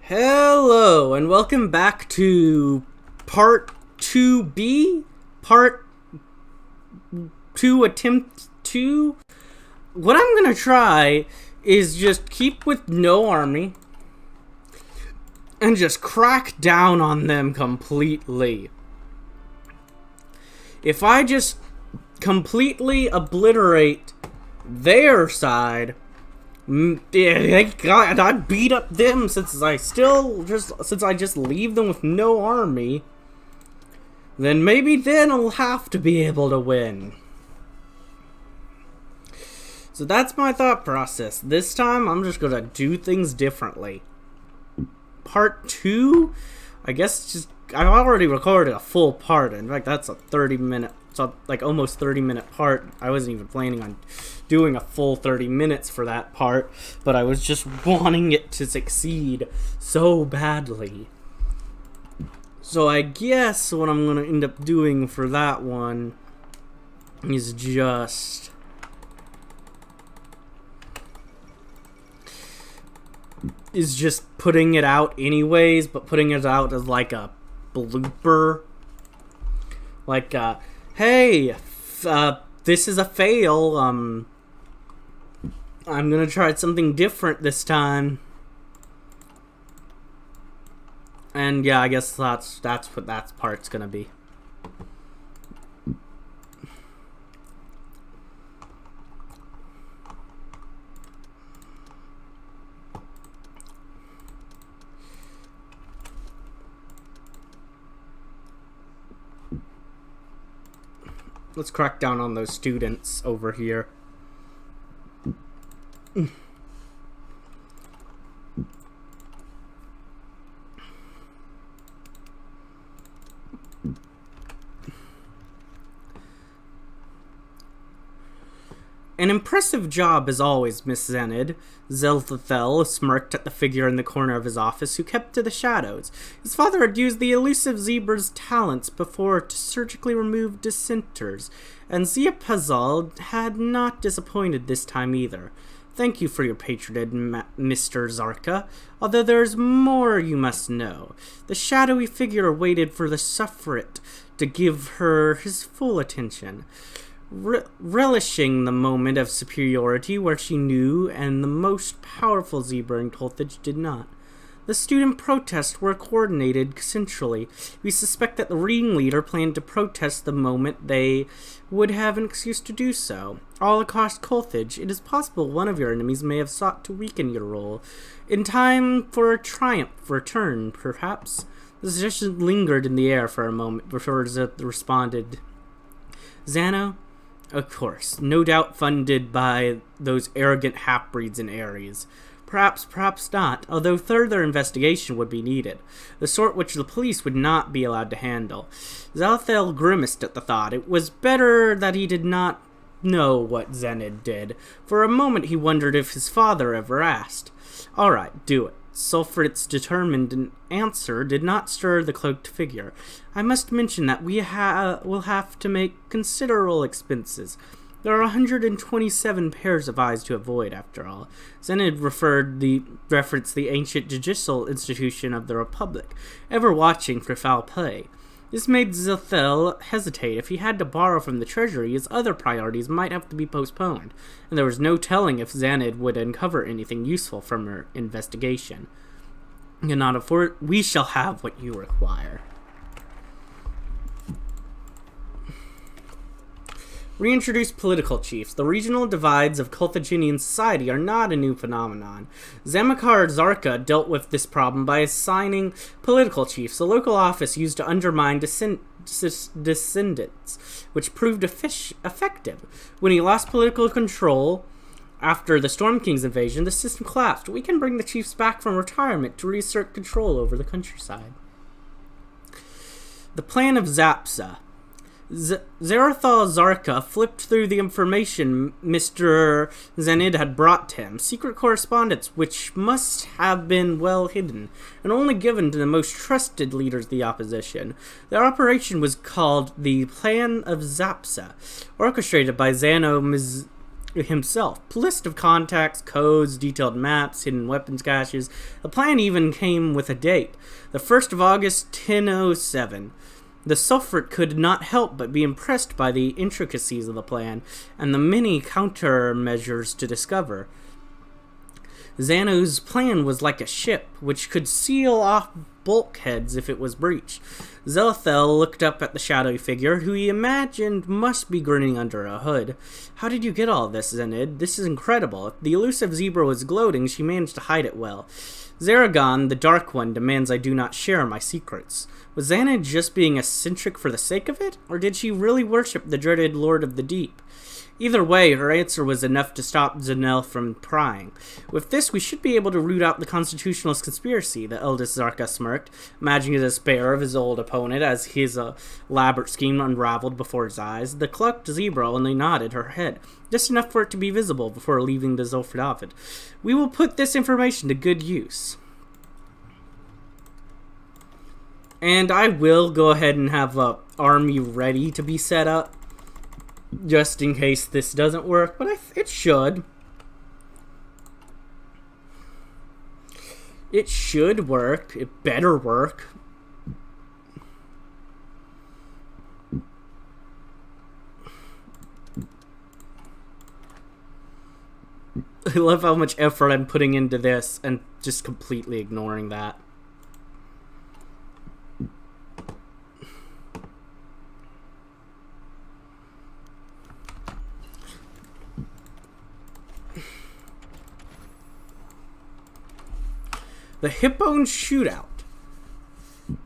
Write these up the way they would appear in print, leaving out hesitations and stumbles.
Hello, and welcome back to part 2B, part 2 attempt 2. What I'm gonna try is just keep with no army and just crack down on them completely. If I just completely obliterate their side, I beat up them since I just leave them with no army. Then maybe then I'll have to be able to win. So that's my thought process. This time I'm just gonna do things differently. Part 2, I guess I've already recorded a full part. In fact, that's a 30-minute, like almost 30-minute part. I wasn't even planning on doing a full 30 minutes for that part, but I was just wanting it to succeed so badly. So I guess what I'm gonna end up doing for that one is just putting it out anyways, but putting it out as like a blooper. Like, hey, this is a fail. I'm gonna try something different this time. And yeah, I guess that's what that part's gonna be. Let's crack down on those students over here. An impressive job as always, Miss Zenid. Zelthathel smirked at the figure in the corner of his office who kept to the shadows. His father had used the elusive zebra's talents before to surgically remove dissenters, and Zeopazal had not disappointed this time either. Thank you for your patronage, Mr. Zarka, although there is more you must know. The shadowy figure waited for the suffrate to give her his full attention. Relishing the moment of superiority where she knew and the most powerful zebra in Cothagian did not. The student protests were coordinated centrally. We suspect that the ringleader planned to protest the moment they would have an excuse to do so. All across Cothagian, it is possible one of your enemies may have sought to weaken your role. In time for a triumph return, perhaps? The suggestion lingered in the air for a moment before Zeth responded. Zano? Of course, no doubt funded by those arrogant half-breeds in Ares. Perhaps, perhaps not, although further investigation would be needed, the sort which the police would not be allowed to handle. Zalthel grimaced at the thought. It was better that he did not know what Zenid did. For a moment he wondered if his father ever asked. All right, do it. Sulfrit's determined answer did not stir the cloaked figure. I must mention that we will have to make considerable expenses. There are 127 pairs of eyes to avoid, after all. Zenid referenced the ancient judicial institution of the Republic, ever watching for foul play. This made Zethel hesitate. If he had to borrow from the treasury, his other priorities might have to be postponed, and there was no telling if Zenid would uncover anything useful from her investigation. You cannot afford. We shall have what you require. Reintroduce political chiefs. The regional divides of Cothagian society are not a new phenomenon. Zamakar Zarka dealt with this problem by assigning political chiefs, a local office used to undermine descendants, which proved effective. When he lost political control after the Storm King's invasion, the system collapsed. We can bring the chiefs back from retirement to reassert control over the countryside. The plan of Zapsa. Zeruthal Zarka flipped through the information Mr. Zenid had brought to him, secret correspondence which must have been well hidden, and only given to the most trusted leaders of the opposition. The operation was called the Plan of Zapsa, orchestrated by Zano himself. List of contacts, codes, detailed maps, hidden weapons caches. The plan even came with a date, the 1st of August, 1007. The Sulfurate could not help but be impressed by the intricacies of the plan and the many countermeasures to discover. Xano's plan was like a ship, which could seal off bulkheads if it was breached. Zelthel looked up at the shadowy figure, who he imagined must be grinning under a hood. "How did you get all this, Zenid? This is incredible. If the elusive zebra was gloating, she managed to hide it well. Zaragon, the Dark One, demands I do not share my secrets." Was Xanid just being eccentric for the sake of it, or did she really worship the dreaded Lord of the Deep? Either way, her answer was enough to stop Zanel from prying. "With this, we should be able to root out the Constitutionalist conspiracy," the eldest Zarka smirked, imagining the despair of his old opponent as his elaborate scheme unraveled before his eyes. The clucked zebra only nodded her head, just enough for it to be visible before leaving the Zulfadavid. "We will put this information to good use." And I will go ahead and have an army ready to be set up, just in case this doesn't work, but it should. It should work. It better work. I love how much effort I'm putting into this and just completely ignoring that. The Hippone Shootout.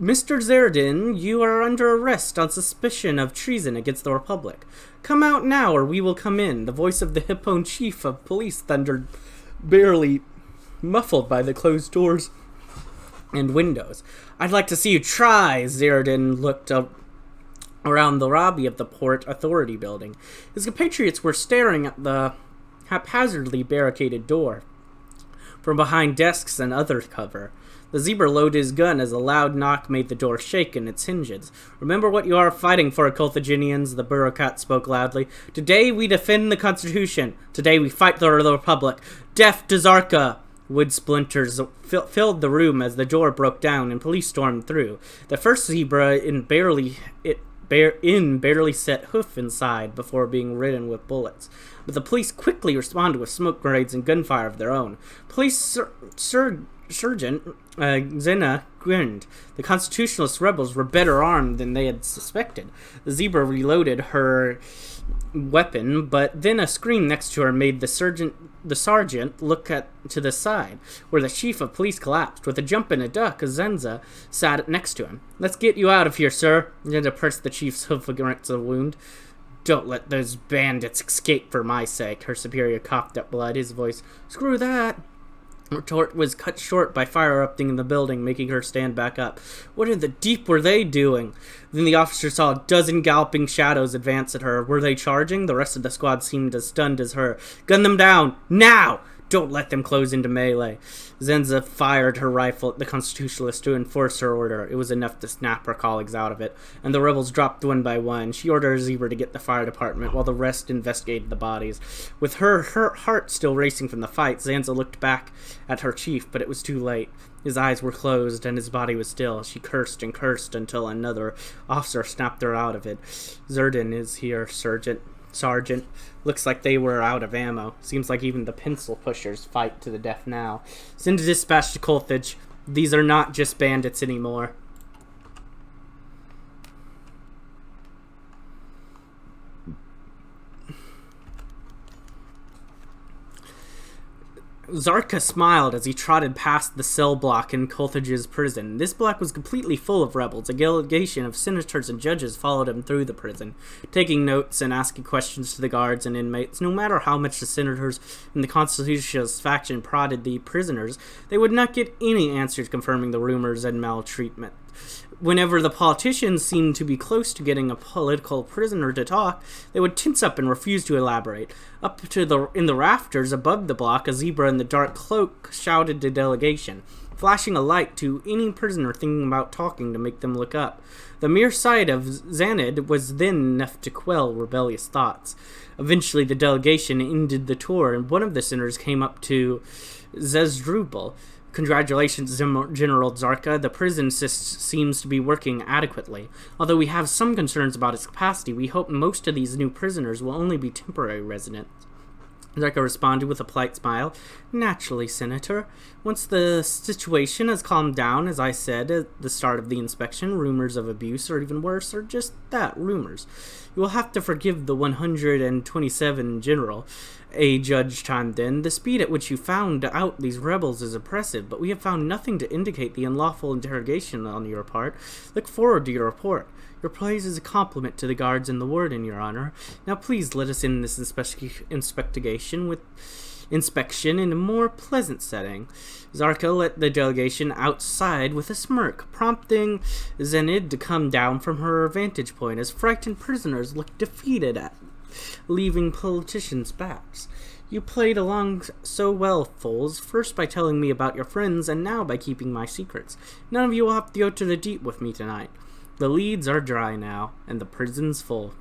Mr. Zeirutid, you are under arrest on suspicion of treason against the Republic. Come out now or we will come in. The voice of the Hippone Chief of Police thundered, barely muffled by the closed doors and windows. "I'd like to see you try." Zeirutid looked up around the lobby of the Port Authority building. His compatriots were staring at the haphazardly barricaded door from behind desks and other cover. The zebra loaded his gun as a loud knock made the door shake in its hinges. "Remember what you are fighting for, Cothagians," the bureaucrat spoke loudly. "Today we defend the Constitution. Today we fight for the Republic. Death to Zarka!" Wood splinters filled the room as the door broke down and police stormed through. The first zebra barely set hoof inside before being ridden with bullets. But the police quickly responded with smoke grenades and gunfire of their own. Police Sergeant Zena grinned. The Constitutionalist rebels were better armed than they had suspected. The zebra reloaded her weapon, but then a scream next to her made the sergeant look to the side, where the chief of police collapsed. With a jump and a duck, Zenza sat next to him. "Let's get you out of here, sir." Zenza pressed the chief's hoof against the wound. "Don't let those bandits escape for my sake." Her superior coughed up blood, his voice, "Screw that." Retort was cut short by fire erupting in the building, making her stand back up. What in the deep were they doing? Then the officer saw a dozen galloping shadows advance at her. Were they charging? The rest of the squad seemed as stunned as her. "Gun them down! Now! Don't let them close into melee." Zenza fired her rifle at the Constitutionalist to enforce her order. It was enough to snap her colleagues out of it, and the rebels dropped one by one. She ordered Zebra to get the fire department, while the rest investigated the bodies. With her heart still racing from the fight, Zanza looked back at her chief, but it was too late. His eyes were closed, and his body was still. She cursed and cursed until another officer snapped her out of it. "Zerdin is here, Sergeant. Looks like they were out of ammo. Seems like even the pencil pushers fight to the death now. Send a dispatch to Colthage. These are not just bandits anymore." Zarka smiled as he trotted past the cell block in Colthage's prison. This block was completely full of rebels. A delegation of senators and judges followed him through the prison, taking notes and asking questions to the guards and inmates. No matter how much the senators and the Constitutionalist faction prodded the prisoners, they would not get any answers confirming the rumors and maltreatment. Whenever the politicians seemed to be close to getting a political prisoner to talk, they would tense up and refuse to elaborate. In the rafters above the block, a zebra in the dark cloak shouted to delegation. flashing a light to any prisoner thinking about talking to make them look up. The mere sight of Zeirutid was then enough to quell rebellious thoughts. Eventually, the delegation ended the tour, and one of the senators came up to Zebrica. Congratulations, General Zeirutid. The prison seems to be working adequately. Although we have some concerns about its capacity, we hope most of these new prisoners will only be temporary residents. Zebrica responded with a polite smile. Naturally, Senator. Once the situation has calmed down, as I said at the start of the inspection, rumors of abuse, or even worse, are just that, rumors. You will have to forgive the 127, General. A judge chimed in. The speed at which you found out these rebels is impressive, but we have found nothing to indicate the unlawful interrogation on your part. Look forward to your report. Your praise is a compliment to the guards and the warden, Your Honor. Now please let us end this inspection in a more pleasant setting. Zebrica led the delegation outside with a smirk, prompting Zeirutid to come down from her vantage point as frightened prisoners looked defeated at leaving politicians' backs. You played along so well, fools, first by telling me about your friends, and now by keeping my secrets. None of you will have to go to the deep with me tonight. The leads are dry now, and the prison's full.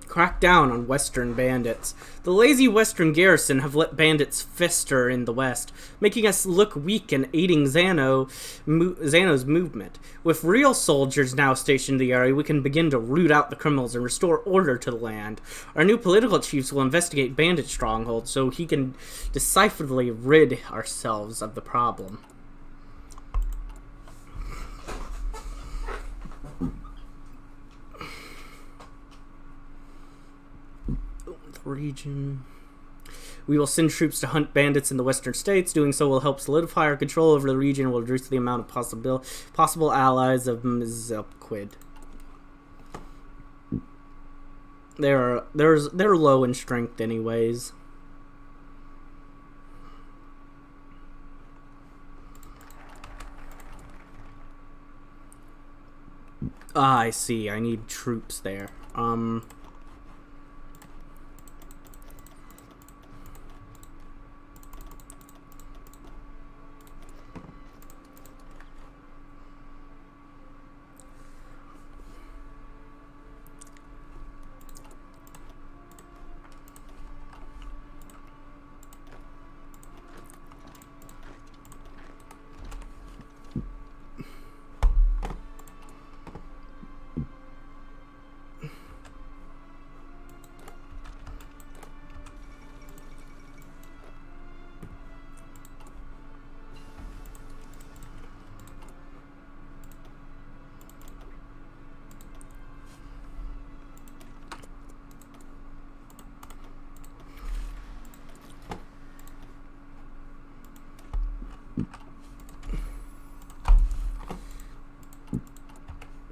Crack down on Western bandits. The lazy Western garrison have let bandits fester in the West, making us look weak and aiding Zano's movement. With real soldiers now stationed in the area, we can begin to root out the criminals and restore order to the land. Our new political chiefs will investigate bandit strongholds so he can decisively rid ourselves of the problem. Region. We will send troops to hunt bandits in the western states. Doing so will help solidify our control over the region and will reduce the amount of possible allies of Zebrica. They're low in strength anyways. I see. I need troops there.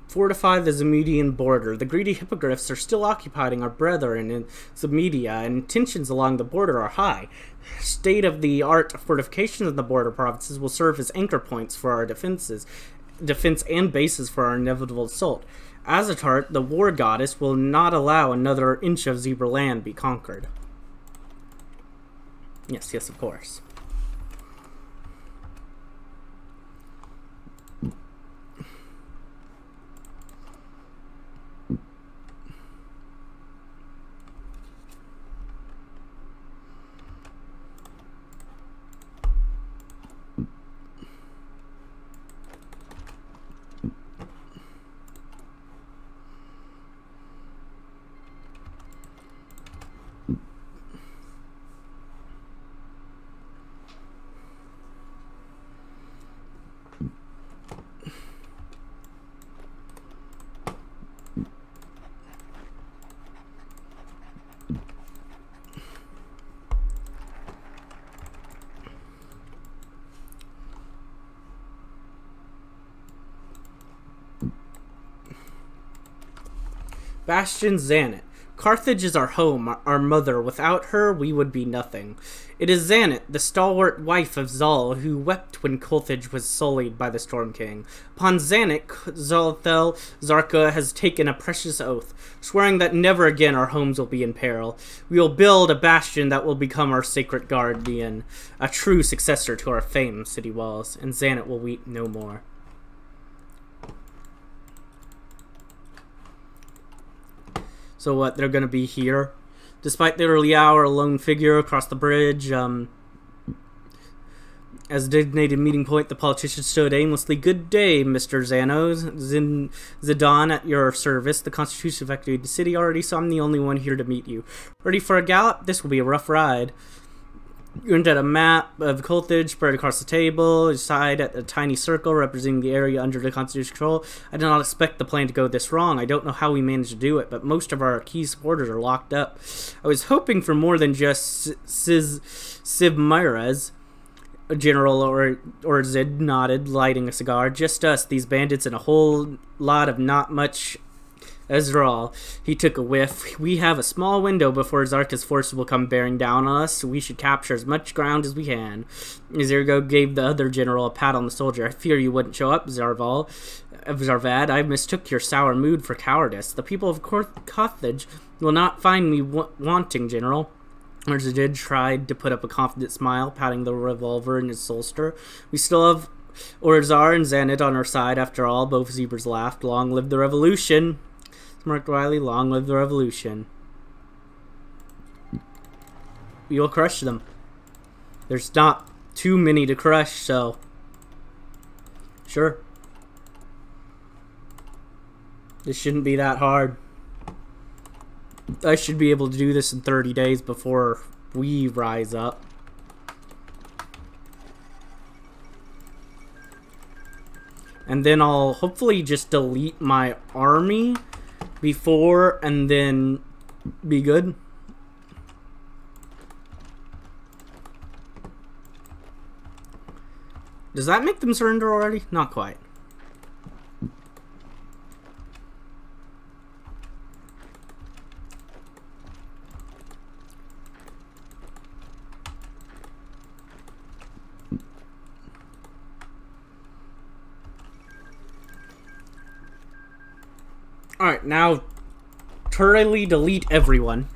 Fortify the Zemedian border. The greedy hippogriffs are still occupying our brethren in Zemedia, and tensions along the border are high. State-of-the-art fortifications in the border provinces will serve as anchor points for our defense and bases for our inevitable assault. Azatart, the war goddess, will not allow another inch of zebra land be conquered. Yes, of course. Bastion Zeirutid. Carthage is our home, our mother. Without her, we would be nothing. It is Zanit, the stalwart wife of Zal, who wept when Carthage was sullied by the Storm King. Upon Zanit, Zalthel Zarka has taken a precious oath, swearing that never again our homes will be in peril. We will build a bastion that will become our sacred guardian, a true successor to our famed city walls, and Zanit will weep no more. So what, they're gonna be here? Despite the early hour, a lone figure across the bridge, as a designated meeting point, the politician stood aimlessly. Good day, Mr. Zanos. Zidane at your service. The Constitution evacuated the city already, so I'm the only one here to meet you. Ready for a gallop? This will be a rough ride. You entered a map of Cothagian spread across the table, side at a tiny circle representing the area under the Constitution's control. I did not expect the plan to go this wrong. I don't know how we managed to do it, but most of our key supporters are locked up. I was hoping for more than just Sivmira's. General or Zid nodded, lighting a cigar. Just us, these bandits, and a whole lot of not much Ezreal. He took a whiff. We have a small window before Zarka's forces will come bearing down on us, so we should capture as much ground as we can. Zergo gave the other general a pat on the shoulder. I fear you wouldn't show up, Zarvad. I mistook your sour mood for cowardice. The people of Carthage will not find me wanting, General. Zeirutid tried to put up a confident smile, patting the revolver in his holster. We still have Orzar and Zanit on our side, after all. Both zebras laughed. Long live the revolution. Smirked Riley, long live the revolution. We will crush them. There's not too many to crush, so sure. This shouldn't be that hard. I should be able to do this in 30 days before we rise up. And then I'll hopefully just delete my army before and then be good. Does that make them surrender already? Not quite. Alright, now thoroughly delete everyone.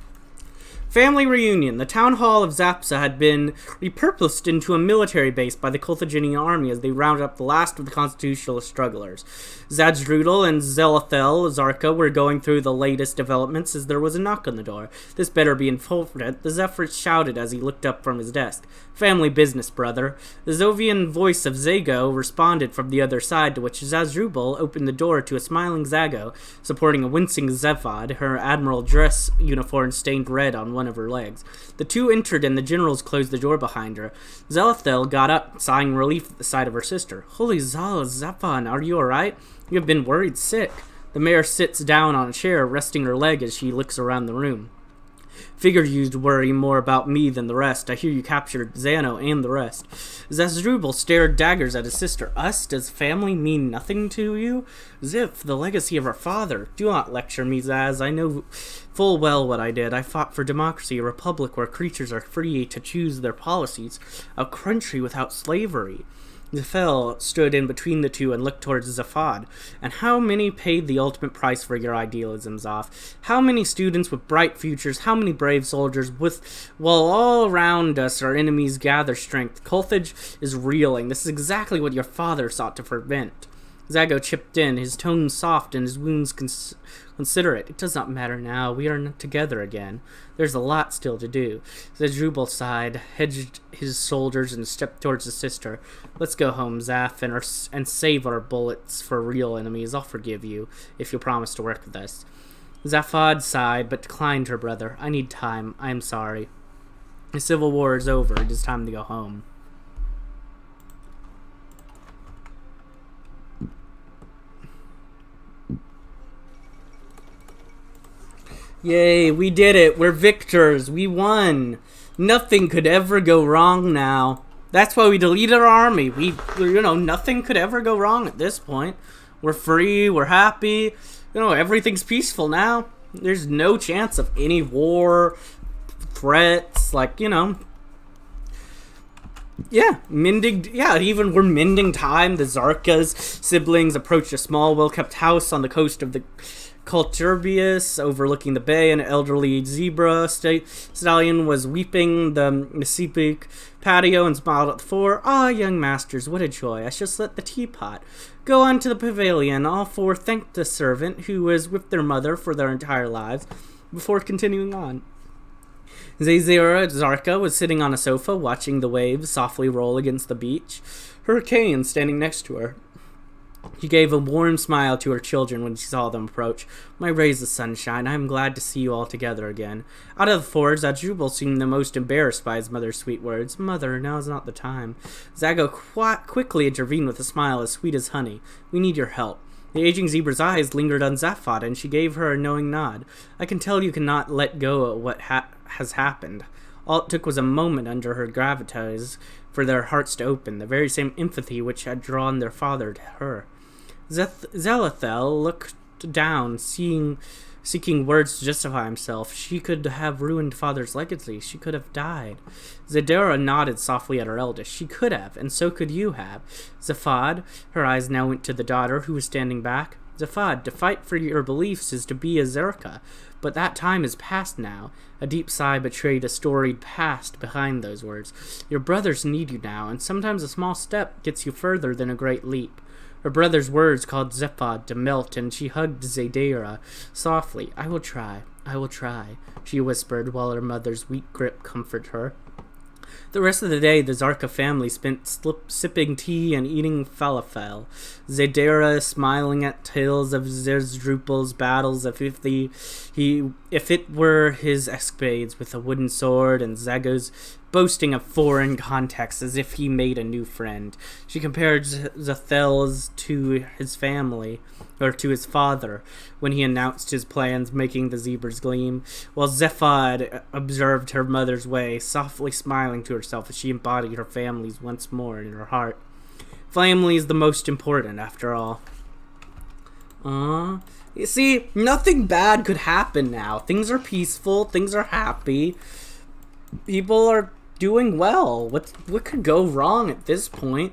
Family reunion. The town hall of Zapsa had been repurposed into a military base by the Cothagian army as they rounded up the last of the constitutional strugglers. Zadrudel and Zelathel Zarka were going through the latest developments as there was a knock on the door. This better be important, the Zephyr shouted as he looked up from his desk. Family business, brother. The Zovian voice of Zago responded from the other side, to which Zadrubal opened the door to a smiling Zago, supporting a wincing Zephod, her admiral dress uniform stained red on one of her legs. The two entered and the generals closed the door behind her. Zelathel got up, sighing relief at the sight of her sister. Holy Zal, Zephon, are you alright? You have been worried sick. The mayor sits down on a chair, resting her leg as she looks around the room. Figured you'd worry more about me than the rest. I hear you captured Zano and the rest. Zazdrubal stared daggers at his sister. Us? Does family mean nothing to you? Ziph, the legacy of our father. Do not lecture me, Zaz. I know full well what I did. I fought for democracy, a republic where creatures are free to choose their policies, a country without slavery. Zefel stood in between the two and looked towards Zaphod. And how many paid the ultimate price for your idealism, Zaf? How many students with bright futures, how many brave soldiers, while all around us our enemies gather strength? Carthage is reeling. This is exactly what your father sought to prevent. Zago chipped in, his tone soft and his wounds considerate. It does not matter now. We are together again. There's a lot still to do. Zedrubal sighed, hedged his shoulders, and stepped towards his sister. Let's go home, Zaf, and save our bullets for real enemies. I'll forgive you, if you'll promise to work with us. Zaphod sighed, but declined her brother. I need time. I am sorry. The civil war is over. It is time to go home. Yay, we did it. We're victors. We won. Nothing could ever go wrong now. That's why we deleted our army. Nothing could ever go wrong at this point. We're free. We're happy. Everything's peaceful now. There's no chance of any war, threats, like, even we're mending time. The Zarka's siblings approached a small, well-kept house on the coast of the Culturbius, overlooking the bay. An elderly zebra stallion was weeping the Mississippi patio and smiled at the four. Ah, young masters, what a joy. I shall set the teapot. Go on to the pavilion. All four thanked the servant, who was with their mother for their entire lives, before continuing on. Zarka was sitting on a sofa, watching the waves softly roll against the beach, her cane standing next to her. She gave a warm smile to her children when she saw them approach. My rays of sunshine, I am glad to see you all together again. Out of the four, Zajubal seemed the most embarrassed by his mother's sweet words. Mother, now is not the time. Zago quickly intervened with a smile as sweet as honey. We need your help. The aging zebra's eyes lingered on Zaphod, and she gave her a knowing nod. I can tell you cannot let go of what has happened. All it took was a moment under her gravitas for their hearts to open, the very same empathy which had drawn their father to her. Zelethel looked down, seeking words to justify himself. She could have ruined father's legacy. She could have died. Zedera nodded softly at her eldest. She could have, and so could you have. Zaphod, her eyes now went to the daughter, who was standing back. Zaphod, to fight for your beliefs is to be a Zeirica, but that time is past now. A deep sigh betrayed a storied past behind those words. Your brothers need you now, and sometimes a small step gets you further than a great leap. Her brother's words caused Zephod to melt, and she hugged Zeidera softly. I will try, she whispered, while her mother's weak grip comforted her. The rest of the day, the Zarka family spent sipping tea and eating falafel. Zeidera smiling at tales of Zerzrupal's battles if it were his escapades with a wooden sword, and Zago's boasting of foreign contacts as if he made a new friend. She compared Zathel's to his family, or to his father, when he announced his plans, making the zebras gleam, while Zephod observed her mother's way, softly smiling to herself as she embodied her family's once more in her heart. Family is the most important, after all. You see, nothing bad could happen now. Things are peaceful, things are happy, people are doing well. What could go wrong at this point?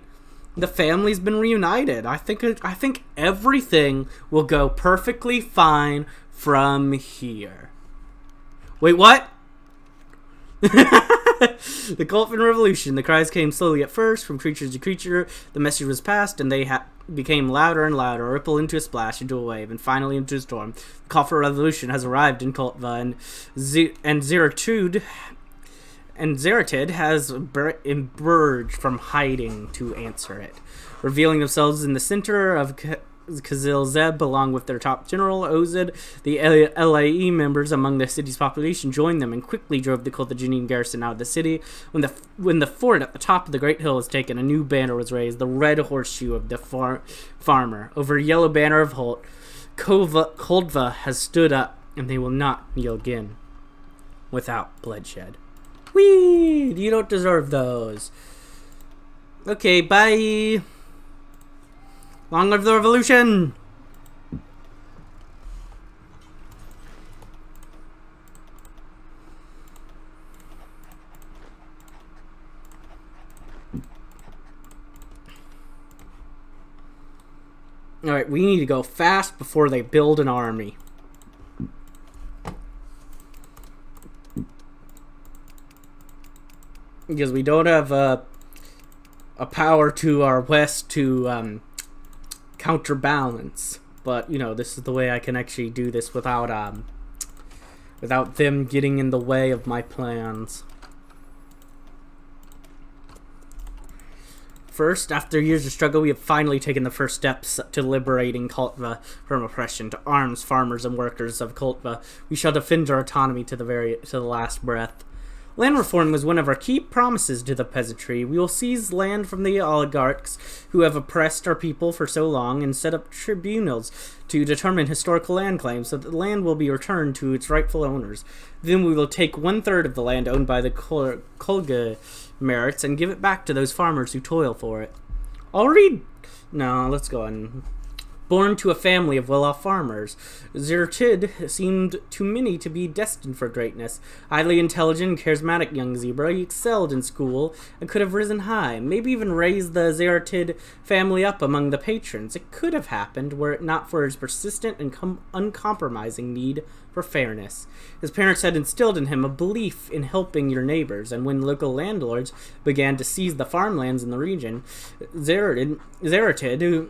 The family's been reunited. I think everything will go perfectly fine from here. Wait, what? The Colfin Revolution. The cries came slowly at first, from creature to creature. The message was passed, and they became louder and louder, a ripple into a splash, into a wave, and finally into a storm. The Colfin Revolution has arrived in Koltva, and Zeirutid has emerged from hiding to answer it, revealing themselves in the center of Kazil Zeb, along with their top general, Ozid. The LAE members among the city's population joined them and quickly drove the Cothagian garrison out of the city. When the fort at the top of the Great Hill was taken, a new banner was raised, the red horseshoe of the farmer. Over a yellow banner of Holt, Koldva has stood up, and they will not kneel again without bloodshed. Whee! You don't deserve those. Okay, bye. Long live the revolution! Alright, we need to go fast before they build an army. Because we don't have a power to our west to counterbalance. But, this is the way I can actually do this without them getting in the way of my plans. First, after years of struggle, we have finally taken the first steps to liberating Koltva from oppression. To arms, farmers, and workers of Koltva, we shall defend our autonomy to the last breath. Land reform was one of our key promises to the peasantry. We will seize land from the oligarchs who have oppressed our people for so long and set up tribunals to determine historical land claims so that the land will be returned to its rightful owners. Then we will take 1/3 of the land owned by the Kolga merits and give it back to those farmers who toil for it. No, let's go on. Born to a family of well-off farmers, Zeirutid seemed to many to be destined for greatness. Highly intelligent and charismatic young zebra, he excelled in school and could have risen high, maybe even raised the Zeirutid family up among the patrons. It could have happened were it not for his persistent and uncompromising need for fairness. His parents had instilled in him a belief in helping your neighbors, and when local landlords began to seize the farmlands in the region, Zeirutid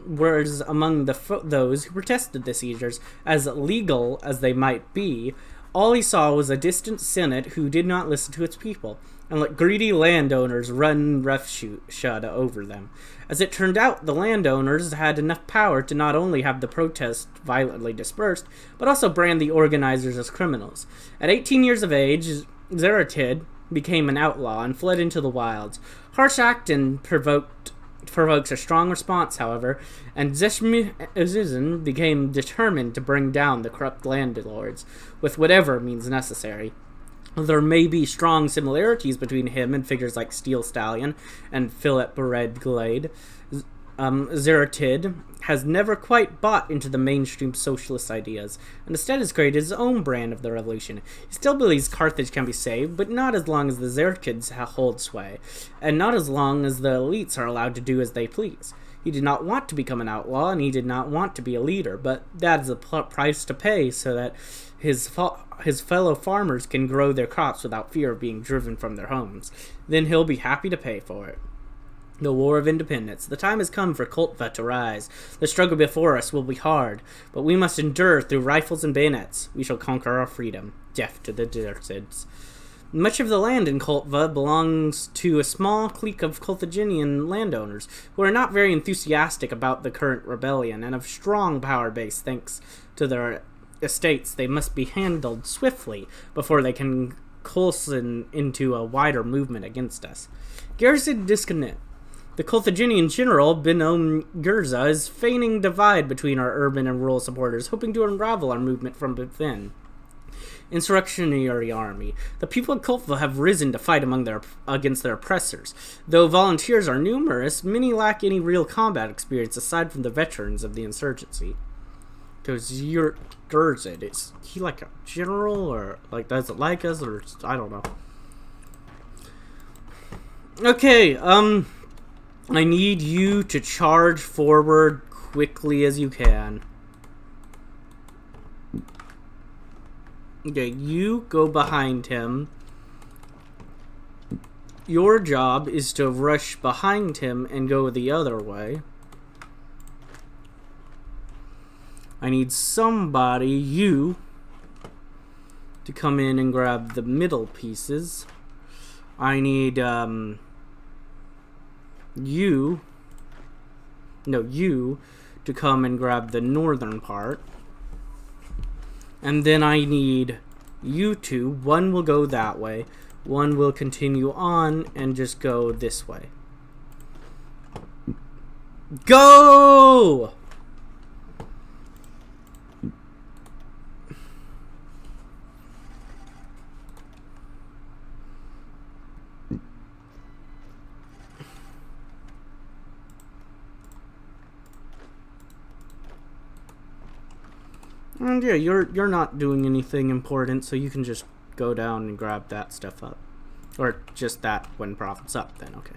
was among those who protested the seizures, as legal as they might be. All he saw was a distant senate who did not listen to its people, and let greedy landowners run roughshod over them. As it turned out, the landowners had enough power to not only have the protest violently dispersed, but also brand the organizers as criminals. At 18 years of age, Zeirutid became an outlaw and fled into the wilds. Harsh acting provokes a strong response, however, and Zeirutid became determined to bring down the corrupt landlords with whatever means necessary. There may be strong similarities between him and figures like Steel Stallion and Philip Redglade. Zeirutid has never quite bought into the mainstream socialist ideas, and instead has created his own brand of the revolution. He still believes Carthage can be saved, but not as long as the Zeirutids hold sway, and not as long as the elites are allowed to do as they please. He did not want to become an outlaw, and he did not want to be a leader, but that is a price to pay so that his fellow farmers can grow their crops without fear of being driven from their homes. Then he'll be happy to pay for it. The War of Independence. The time has come for Cothagian to rise. The struggle before us will be hard, but we must endure through rifles and bayonets. We shall conquer our freedom. Death to the Zeirutids. Much of the land in Cothagian belongs to a small clique of Cothagian landowners who are not very enthusiastic about the current rebellion and have strong power base thanks to their estates. They must be handled swiftly before they can coalesce into a wider movement against us. Garrison discontent. The Cothagian general, Benom Gurza, is feigning divide between our urban and rural supporters, hoping to unravel our movement from within. Insurrectionary army. The people of Cothagian have risen to fight against their oppressors. Though volunteers are numerous, many lack any real combat experience aside from the veterans of the insurgency. Because Zeirutid, is he like a general, or like does it like us, or I don't know. Okay, I need you to charge forward quickly as you can. Okay, you go behind him. Your job is to rush behind him and go the other way. I need somebody, you, to come in and grab the middle pieces. I need, you to come and grab the northern part. And then I need you two. One will go that way. One will continue on and just go this way. Go! And yeah, you're not doing anything important, so you can just go down and grab that stuff up. Or just that when profit's up, then, okay.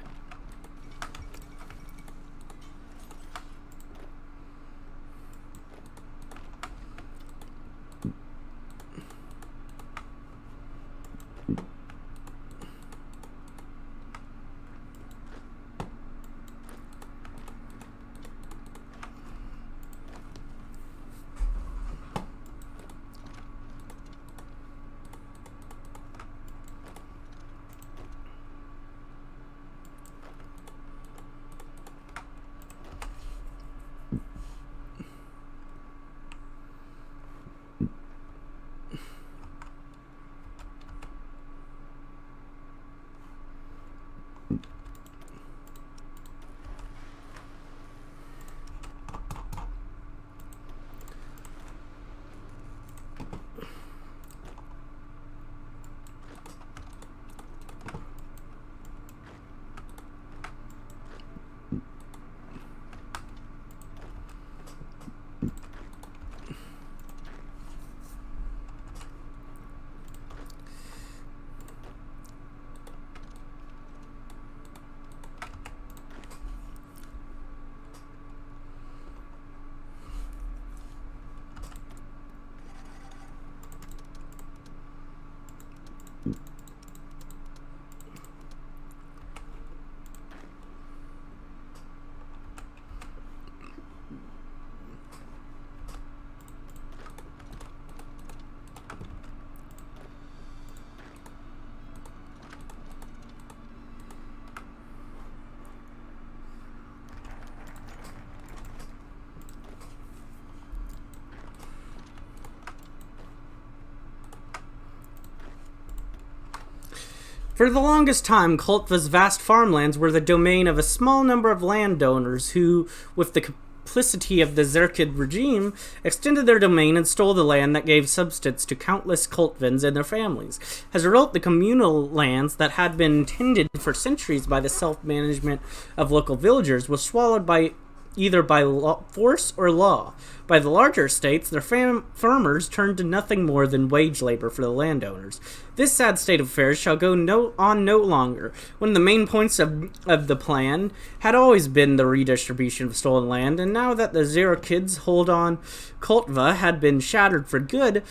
For the longest time, Koltva's vast farmlands were the domain of a small number of landowners who, with the complicity of the Zeirutid regime, extended their domain and stole the land that gave substance to countless Koltvans and their families. As a result, the communal lands that had been tended for centuries by the self-management of local villagers was swallowed by either by force or law. By the larger estates, their farmers turned to nothing more than wage labor for the landowners. This sad state of affairs shall go on no longer. One of the main points of the plan had always been the redistribution of stolen land, and now that the Zeirutid's hold on Koltva had been shattered for good,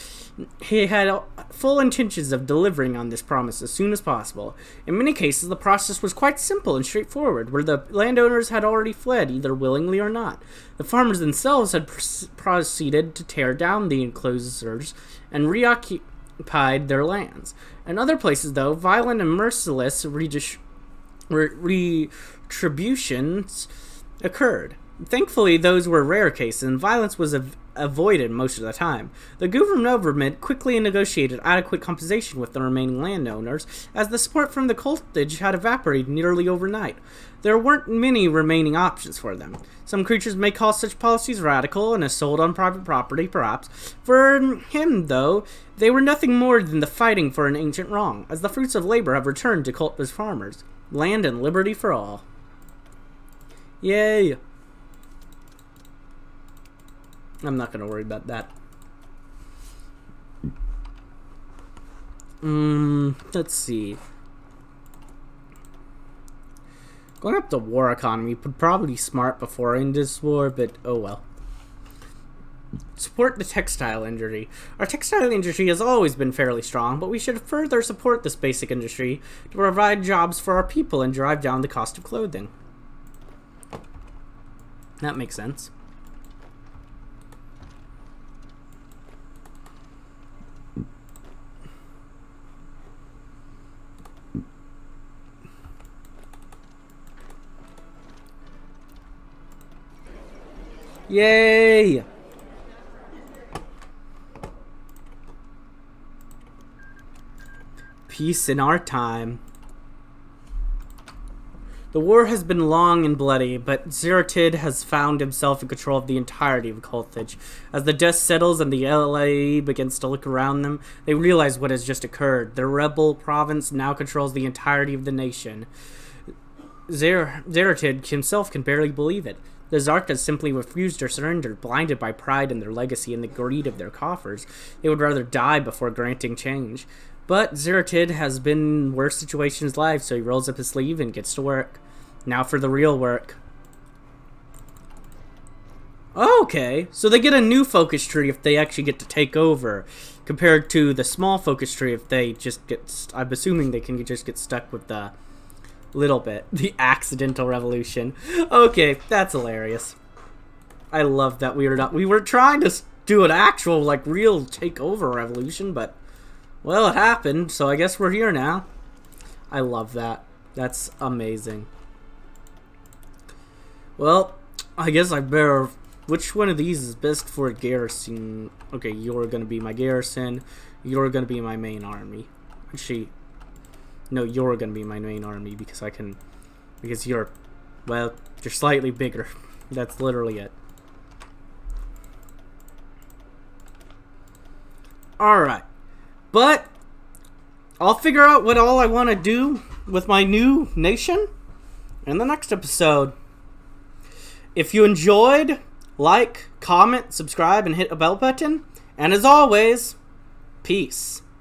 he had full intentions of delivering on this promise as soon as possible. In many cases, the process was quite simple and straightforward, where the landowners had already fled, either willingly or not. The farmers themselves had proceeded to tear down the enclosures and reoccupied their lands. In other places, though, violent and merciless retributions occurred. Thankfully, those were rare cases, and violence was avoided most of the time. The government quickly negotiated adequate compensation with the remaining landowners, as the support from the Cothagian had evaporated nearly overnight. There weren't many remaining options for them. Some creatures may call such policies radical, an assault on private property, perhaps. For him, though, they were nothing more than the fighting for an ancient wrong, as the fruits of labor have returned to Koltva's farmers. Land and liberty for all. Yay! I'm not going to worry about that. Let's see. Going up the war economy would probably be smart before I end this war, but oh well. Support the textile industry. Our textile industry has always been fairly strong, but we should further support this basic industry to provide jobs for our people and drive down the cost of clothing. That makes sense. Yay! Peace in our time. The war has been long and bloody, but Zeirutid has found himself in control of the entirety of Carthage. As the dust settles and the LA begins to look around them, they realize what has just occurred. The rebel province now controls the entirety of the nation. Zeirutid himself can barely believe it. The Zarkas simply refused to surrender, blinded by pride in their legacy and the greed of their coffers. They would rather die before granting change. But Zeirutid has been in worse situations live, so he rolls up his sleeve and gets to work. Now for the real work. Okay, so they get a new focus tree if they actually get to take over, compared to the small focus tree if they just get... I'm assuming they can just get stuck with the... little bit. The accidental revolution. Okay, that's hilarious. I love that we were trying to do an actual, like, real takeover revolution, but, well, it happened, so I guess we're here now. I love that. That's amazing. Well, I guess I better... Which one of these is best for a garrison? Okay, you're gonna be my garrison. You're gonna be my main army. Actually... No, you're gonna be my main army because I can... Because you're... Well, you're slightly bigger. That's literally it. Alright. But... I'll figure out what all I want to do with my new nation in the next episode. If you enjoyed, like, comment, subscribe, and hit a bell button. And as always, peace.